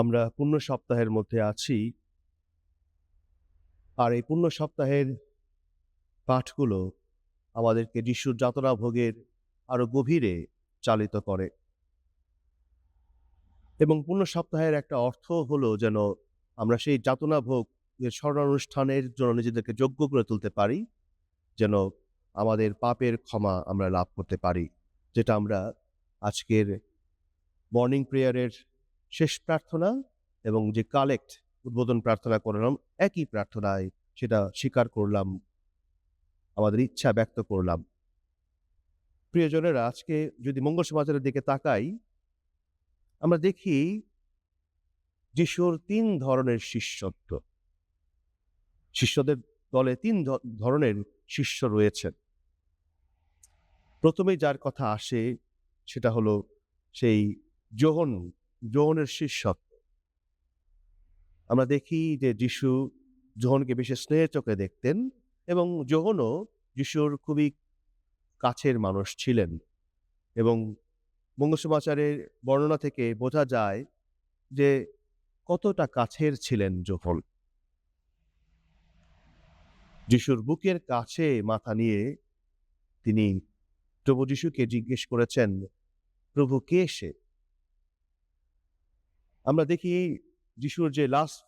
আমরা পূর্ণ সপ্তাহের মধ্যে আছি। আর এই পূর্ণ সপ্তাহের পাঠগুলো আমাদেরকে যিশুর যাতনা ভোগের আরো গভীরে চালিত করে। এবং পূর্ণ সপ্তাহের একটা অর্থ হলো যেন আমরা সেই যাতনা ভোগের স্মরণানুষ্ঠানের জন্য নিজেদেরকে যোগ্য করে তুলতে পারি, যেন আমাদের পাপের ক্ষমা আমরা লাভ করতে পারি, যেটা আমরা আজকের মর্নিং প্রেয়ারের শেষ প্রার্থনা এবং যে কালেক্ট উদ্বোধন প্রার্থনা করলাম, একই প্রার্থনায় সেটা স্বীকার করলাম, আমাদের ইচ্ছা ব্যক্ত করলাম। প্রিয়জনেরা, আজকে যদি মঙ্গল সমাচারের দিকে তাকাই, আমরা দেখি যিশুর ৩ ধরনের শিষ্যত্ব। শিষ্যদের দলে ৩ ধরনের শিষ্য রয়েছেন। প্রথমেই যার কথা আসে সেটা হলো সেই যোহনের শিষ্যত্ব। আমরা দেখি যে যিশু যোহনকে বিশেষ স্নেহের চোখে দেখতেন এবং যোহনও যিশুর খুবই কাছের মানুষ ছিলেন। এবং মঙ্গল সমাচারের বর্ণনা থেকে বোঝা যায় যে কতটা কাছের ছিলেন যোহন। যিশুর বুকের কাছে মাথা নিয়ে তিনি প্রভু যিশুকে জিজ্ঞেস করেছেন, প্রভু কে সে? আমরা দেখি যিশুর যে লাস্ট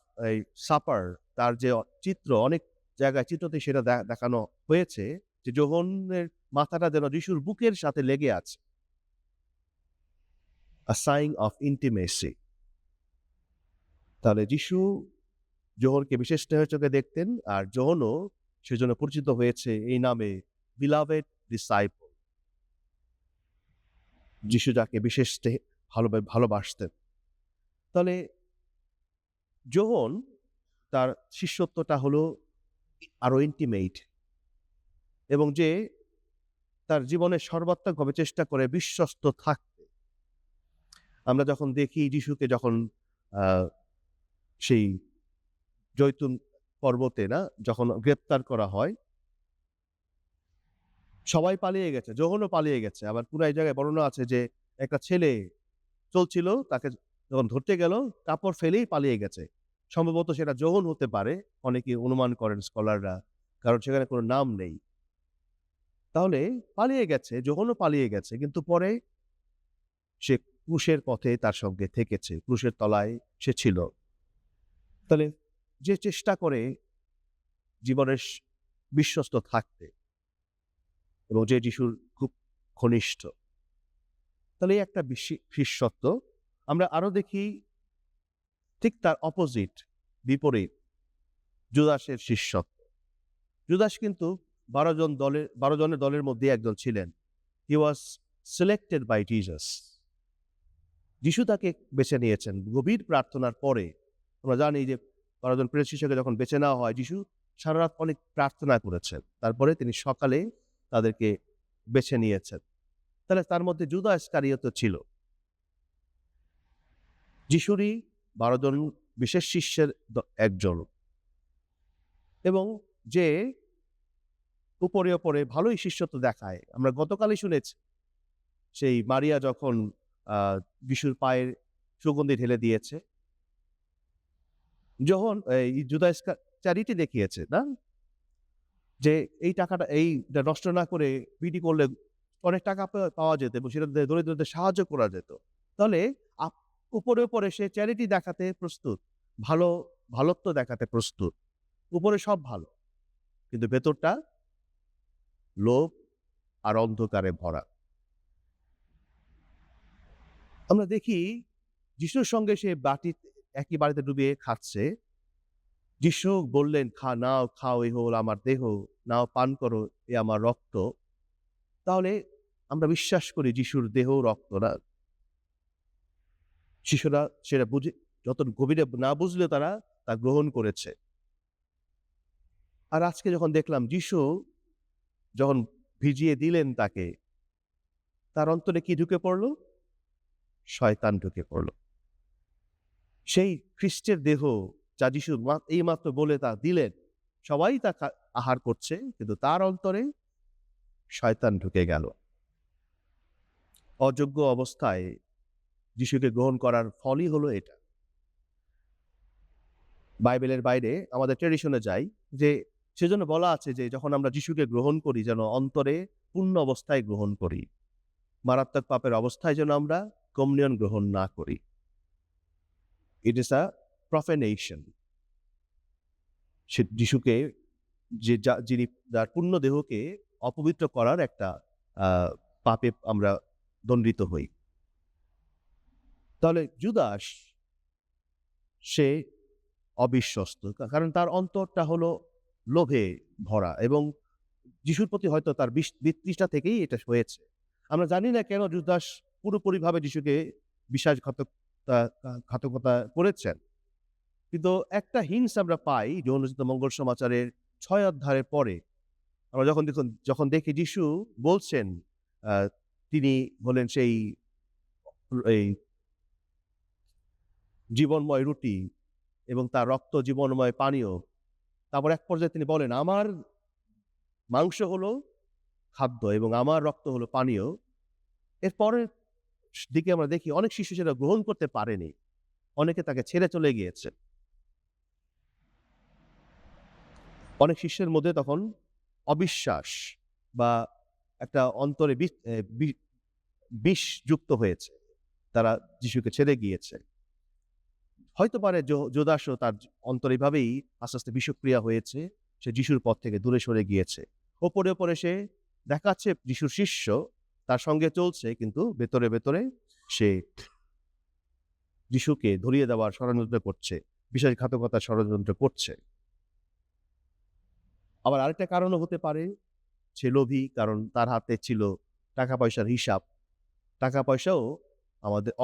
সাপার, তার যে চিত্র, অনেক জায়গায় চিত্রতে সেটা দেখানো হয়েছে যে যোহনের মাথাটা যেন যিশুর বুকের সাথে লেগে আছে। A sign of intimacy. তাহলে যিশু যোহনকে বিশেষ স্নেহের চোখে দেখতেন, আর যোহনও সেজন্য পরিচিত হয়েছে এই নামে, বিলাভেড ডিসাইপল। যিশু যাকে বিশেষ ভালোবাসতেন। তাহলে যোহন, তার শিষ্যত্বটা হলো আরো ইন্টিমেট, এবং যে তার জীবনে সর্বাত্মকভাবে চেষ্টা করে বিশ্বস্ত থাকতে। আমরা যখন দেখি যিশুকে যখন সেই জৈতুন পর্বতে যখন গ্রেপ্তার করা হয়, সবাই পালিয়ে গেছে, যোহনও পালিয়ে গেছে। আবার পুরো এই জায়গায় বর্ণনা আছে যে একটা ছেলে চলছিল, তাকে যখন ধরতে গেল কাপড় ফেলেই পালিয়ে গেছে। সম্ভবত সেটা যোহন হতে পারে, অনেকে অনুমান করেন স্কলাররা, কারণ সেখানে কোনো নাম নেই। তাহলে পালিয়ে গেছে, যোহনও পালিয়ে গেছে, কিন্তু পরে সে ক্রুশের পথে তার সঙ্গে থেকেছে, ক্রুশের তলায় সে ছিল। তাহলে যে চেষ্টা করে জীবনের বিশ্বস্ত থাকতে এবং যে যিশুর খুব ঘনিষ্ঠ, তাহলে এই একটা শিষ্যত্ব। আমরা আরো দেখি ঠিক তার অপোজিট, বিপরীত, জুদাসের শিষ্যত্ব। জুদাস কিন্তু 12 জনের দলের মধ্যে একজন ছিলেন। হি ওয়াজ সিলেক্টেড বাই জিসাস। যিশু তাকে বেছে নিয়েছেন গভীর প্রার্থনার পরে। আমরা জানি যে 12 জন প্রিয় শিষ্যকে যখন বেছে নেওয়া হয়, যিশু সারা রাত অনেক প্রার্থনা করেছেন, তারপরে তিনি সকালে তাদেরকে বেছে নিয়েছেন। তাহলে তার মধ্যে জুদা ইস্কারিয়তও ছিল। যিশুরই 12 জন বিশেষ শিষ্যের একজন, এবং যে উপরে উপরে ভালোই শিষ্যত্ব দেখায়। আমরা গতকালই শুনেছি সেই মারিয়া যখন যিশুর পায়ের সুগন্ধি ঢেলে দিয়েছে, যখন এই জুদা চ্যারিটি দেখিয়েছে না, যে এই টাকাটা এইটা নষ্ট না করে বিক্রি করলে অনেক টাকা পাওয়া যেত এবং সেটা দরিদ্রদের সাহায্য করা যেত। তাহলে উপরে উপরে সে চ্যারিটি দেখাতে প্রস্তুত, ভালোত্ব দেখাতে প্রস্তুত, উপরে সব ভালো, কিন্তু ভেতরটা লোভ আর অন্ধকারে ভরা। আমরা দেখি যিশুর সঙ্গে সে একই বাড়িতে ডুবিয়ে খাচ্ছে। যিশু বললেন, নাও খাও, এ হল আমার দেহ, নাও পান করো, এ আমার রক্ত। তাহলে আমরা বিশ্বাস করি যিশুর দেহ রক্ত না। শিশুরা সেটা বুঝে, যত গভীরে না বুঝলে তারা তা গ্রহণ করেছে। আর আজকে যখন দেখলাম যিশু যখন ভিজিয়ে দিলেন তাকে, তার অন্তরে কি ঢুকে পড়ল? শয়তান ঢুকে পড়ল। সেই খ্রিস্টের দেহ যা যিশু এই মাত্র বলে তা দিলেন, সবাই তা আহার করছে, কিন্তু তার অন্তরে শয়তান ঢুকে গেল। অযোগ্য অবস্থায় যিশুকে গ্রহণ করার ফলই হলো এটা। বাইবেলের বাইরে আমাদের ট্র্যাডিশনে যাই, যে সেজন্য বলা আছে যে যখন আমরা যিশুকে গ্রহণ করি যেন অন্তরে পূর্ণ অবস্থায় গ্রহণ করি। মারাত্মক পাপের অবস্থায় যেন আমরা কমিউনিয়ন গ্রহণ না করি। ইট ইস আ প্রফেনেশন। যিশুকে যিনি যার পূর্ণ দেহকে অপবিত্র করার একটা পাপে আমরা দণ্ডিত হই। তাহলে জুদাস সে অবিশ্বস্ত, কারণ তার অন্তরটা হলো লোভে ভরা এবং যিশুর প্রতি হয়তো তার বিতৃষ্ণা থেকেই এটা হয়েছে। আমরা জানি না কেন জুদাস পুরোপুরিভাবে যিশুকে ঘাতকতা করেছেন। কিন্তু একটা হিন্টস আমরা পাই যৌনচিত মঙ্গল সমাচারের ৬ অধ্যায়ের পরে। আমরা যখন দেখি যিশু বলছেন তিনি হলেন সেই এই জীবনময় রুটি এবং তার রক্ত জীবনময় পানীয়। তারপর এক পর্যায়ে তিনি বলেন, আমার মাংস হলো খাদ্য এবং আমার রক্ত হলো পানীয়। এর পরের দিকে আমরা দেখি অনেক শিশু সেটা গ্রহণ করতে পারেনি। অনেকে তাকে ছেড়ে চলে গিয়েছে। অনেক শিষ্যের মধ্যে তখন অবিশ্বাস বা একটা অন্তরে বিষ যুক্ত হয়েছে। তারা যিশুকে ছেড়ে গিয়েছে। হয়তো পারে জুদাসও তার অন্তরে এভাবেই আস্তে, আস্তে বিষক্রিয়া হয়েছে। সে যিশুর পথ থেকে দূরে সরে গিয়েছে। ওপরে সে দেখাচ্ছে যিশুর শিষ্য, তার সঙ্গে চলছে, কিন্তু ভেতরে সে যিশুকে ধরিয়ে দেওয়ার ষড়যন্ত্র করছে, বিশ্বাসঘাতকতার ষড়যন্ত্র করছে। আবার আরেকটা কারণও হতে পারে সে লোভী, কারণ তার হাতে ছিল টাকা পয়সার হিসাব। টাকা পয়সাও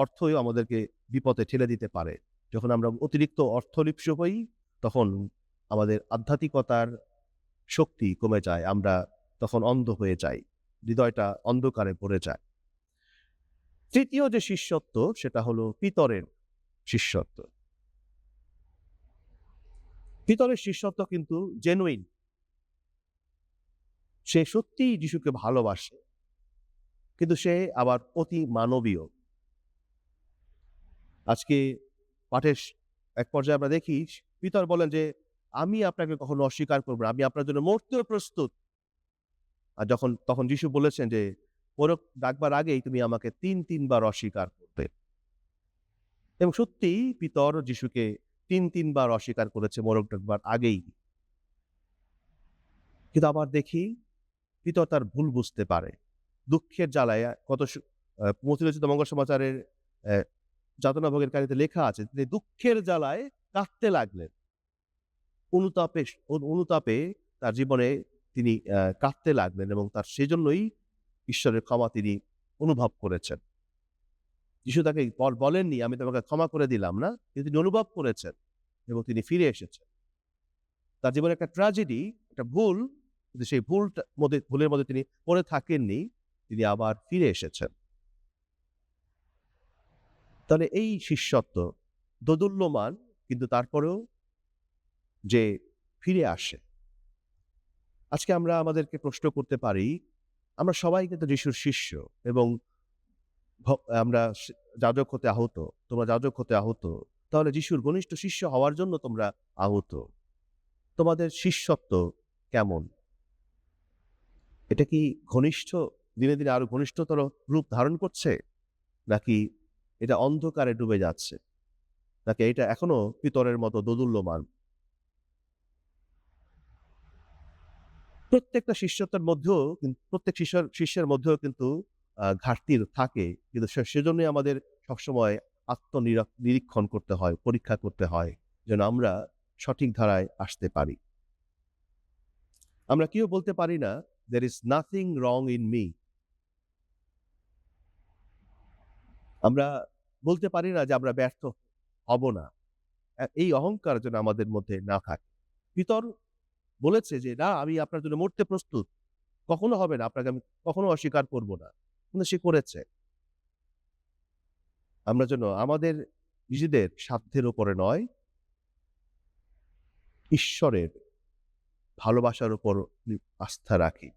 অর্থই আমাদেরকে বিপদে ঠেলে দিতে পারে। যখন আমরা অতিরিক্ত অর্থলিপ্স হই তখন আমাদের আধ্যাত্মিকতার শক্তি কমে যায়, আমরা তখন অন্ধ হয়ে যাই, হৃদয়টা অন্ধকারে পড়ে যায়। তৃতীয় যে শিষ্যত্ব সেটা হলো পিতরের শিষ্যত্ব। পিতরের শিষ্যত্ব কিন্তু জেনুইন। সে সত্যিই যিশুকে ভালোবাসে, কিন্তু সে আবার অতি মানবীয়। আজকে পাঠের এক পর্যায়ে আমরা দেখি পিতর বলেন যে, আমি আপনাকে কখনো অস্বীকার করব না, আমি আপনার জন্য মরতেও প্রস্তুত। আর তখন যিশু বলেছেন যে, মোরগ ডাকবার আগেই তুমি আমাকে ৩ বার অস্বীকার করবে। এবং সত্যিই পিতর যিশুকে ৩ বার অস্বীকার করেছে মোরগ ডাকবার আগেই। কিন্তু আবার দেখি পিতর তার ভুল বুঝতে পারে। দুঃখের জ্বালায় মথিরচিত মঙ্গল সমাচারের যাতনা ভোগের কাহিনীতে লেখা আছে যে দুঃখের জ্বালায় কাঁদতে লাগলেন। অনুতাপে তার জীবনে তিনি কাঁদতে লাগলেন এবং তার সেজন্যই ঈশ্বরের ক্ষমা তিনি অনুভব করেছেন। যিশু তাকে বলেননি আমি তোমাকে ক্ষমা করে দিলাম না, কিন্তু তিনি অনুভব করেছেন এবং তিনি ফিরে এসেছেন। তার জীবনে একটা ট্র্যাজেডি, একটা ভুল, কিন্তু সেই ভুলের মধ্যে তিনি পড়ে থাকেননি, তিনি আবার ফিরে এসেছেন। তাহলে এই শিষ্যত্ব দোদুল্যমান, কিন্তু তারপরেও যে ফিরে আসে। আজকে আমরা আমাদেরকে প্রশ্ন করতে পারি, আমরা সবাই কিন্তু যিশুর শিষ্য এবং আমরা যাজক হতে আহত, তোমরা যাজক হতে আহত। তাহলে যিশুর ঘনিষ্ঠ শিষ্য হওয়ার জন্য তোমরা আহত। তোমাদের শিষ্যত্ব কেমন? এটা কি ঘনিষ্ঠ, দিনে দিনে আরো ঘনিষ্ঠতর রূপ ধারণ করছে, নাকি এটা অন্ধকারে ডুবে যাচ্ছে, নাকি এটা এখনো পিতরের মতো দোদুল্যমান? প্রত্যেকটা শিষ্যত্বের মধ্যেও প্রত্যেক শিষ্যের মধ্যেও কিন্তু ঘাটতি থাকে, কিন্তু সেজন্যই আমাদের সবসময় নিরীক্ষণ করতে হয়, পরীক্ষা করতে হয়, যেন আমরা সঠিক ধারায় আসতে পারি। আমরা কেউ বলতে পারি না there is nothing wrong in me। আমরা বলতে পারি না যে আমরা ব্যর্থ হব না। এই অহংকার যেন আমাদের মধ্যে না থাকে। পিতর বলেছে যে, না আমি আপনার জন্য মরতে প্রস্তুত, কখনো হবে না, আপনাকে আমি কখনো অস্বীকার করব না, কিন্তু সে করেছে। আমরা যেন আমাদের নিজেদের স্বার্থের উপরে নয়, ঈশ্বরের ভালোবাসার উপর আস্থা রাখি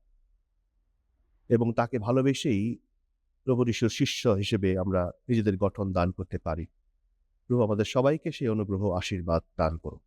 এবং তাকে ভালোবেসেই প্রভু যিশুর শিষ্য হিসেবে আমরা নিজেদের গঠন দান করতে পারি। প্রভু আমাদের সবাইকে সেই অনুগ্রহ আশীর্বাদ দান করুন।